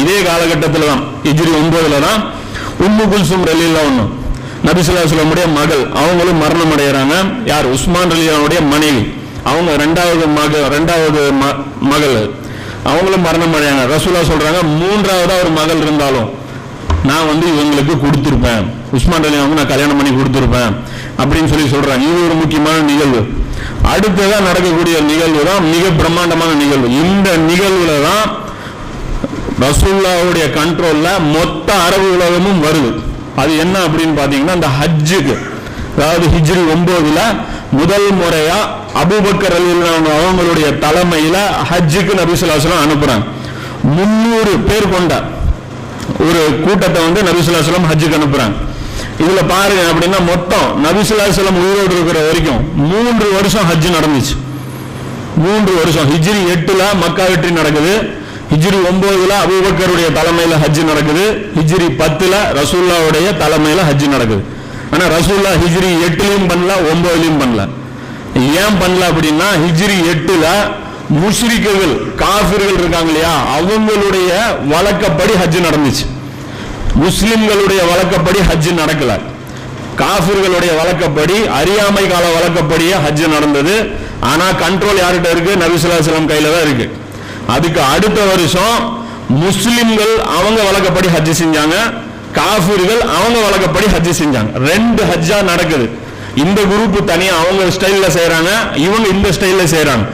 இதே காலகட்டத்தில் தான் ஹிஜ்ரி 9 தான் உம்மு குல்சும் ரலியல்லாஹு அன்ஹா நபி ஸல்லல்லாஹு அலைஹி வஸல்லம் உடைய மகள், அவங்களும் மரணம் அடைகிறாங்க. யார்? உஸ்மான் ரலியல்லாஹுடைய மனைவி, அவங்க ரெண்டாவது மகள், அவங்களும் மரணம் அடையாங்க. ரசூலுல்லாஹ் சொல்றாங்க, மூன்றாவது ஒரு மகள் இருந்தாலும் நான் இவங்களுக்கு கொடுத்திருப்பேன், உஸ்மான் ரலியல்லாஹு நான் கல்யாணம் பண்ணி கொடுத்திருப்பேன் அப்படின்னு சொல்றாங்க. இது ஒரு முக்கியமான நிகழ்வு. அடுத்ததான் நடக்கக்கூடிய நிகழ்வு தான் மிக பிரம்மாண்டமான நிகழ்வு. இந்த நிகழ்வுல தான் ரசூலுல்லாஹ்வுடைய கண்ட்ரோல்ல மொத்த அரபு உலகமும் வருது. அது என்ன அப்படின்னு பாத்தீங்கன்னா, இந்த ஹஜ்ஜுக்கு, அதாவது ஹிஜ்ரி 9 முதல் முறையா அபூபக்கர் ரலியல்லாஹு அன்ஹு அவங்களுடைய தலைமையில ஹஜ்ஜுக்கு நபி ஸல்லல்லாஹு அலைஹி வஸல்லம் அனுப்புறாங்க. 300 பேர் கொண்ட ஒரு கூட்டத்தை நபி ஸல்லல்லாஹு அலைஹி வஸல்லம் ஹஜ்ஜுக்கு அனுப்புறாங்க. இதுல பாருங்க அப்படின்னா, மொத்தம் நபி ஸல்லல்லாஹு அலைஹி வஸல்லம் உயிரோடு இருக்கிற வரைக்கும் 3 வருஷம் ஹஜ் நடந்துச்சு. 3 வருஷம். ஹிஜ்ரி 8 மக்கா வெற்றி நடக்குது, ஹிஜ்ரி 9 அபூபக்கருடைய தலைமையில ஹஜ் நடக்குது, ஹிஜ்ரி 10 ரசூலுல்லாஹ்வுடைய தலைமையில ஹஜ் நடக்குது. ஆனா ரசூலுல்லாஹ் ஹிஜ்ரி 8 பண்ணல, 9 பண்ணல. ஏன் பண்ணல அப்படின்னா, ஹிஜ்ரி 8 முஷ்ரிக்குகள், காஃபிர்கள் இருக்காங்க இல்லையா, அவங்களுடைய வழக்கப்படி ஹஜ் நடந்துச்சு. முஸ்லிம்களுடைய வழக்கப்படி ஹஜ் நடக்கல. காஃபிர்களுடைய வழக்கப்படி, அறியாமை கால வழக்கப்படியே ஹஜ் நடந்தது. ஆனா கண்ட்ரோல் யார்கிட்ட இருக்கு? நபி ஸல்லல்லாஹு அலைஹி வஸல்லம் கையில தான் இருக்கு. அதுக்கு அடுத்த வருஷம் முஸ்லிம்கள் அவங்க வழக்கப்படி ஹஜ் செஞ்சாங்க, காஃபிர்கள் அவங்க வழக்கப்படி ஹஜ் செஞ்சாங்க. 2 ஹஜ்ஜா நடக்குது. இந்த குரூப் தனியா அவங்க ஸ்டைல்ல செய்யறாங்க, இவங்க இந்த ஸ்டைல்ல செய்யறாங்க.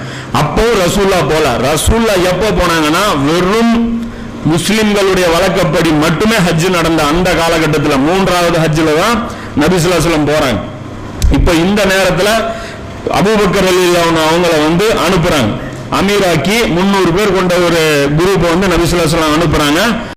அப்போ ரசூலுல்லாஹ் போல. ரசூலுல்லாஹ் எப்போ போனாங்கன்னா, வெறும் முஸ்லிம்களுடைய வழக்கப்படி மட்டுமே ஹஜ் நடந்த அந்த காலகட்டத்தில் 3வது ஹஜ்ல தான் நபி ஸல்லல்லாஹு அலைஹி வஸல்லம் போறாங்க. இப்ப இந்த நேரத்தில் அபூபக்கர் ரலியல்லாஹு அன்ஹு அவங்கள அனுப்புறாங்க. அமீராக்கி 300 பேர் கொண்ட ஒரு குரூப் நபி ஸல்லல்லாஹு அலைஹி வஸல்லம் அனுப்புறாங்க.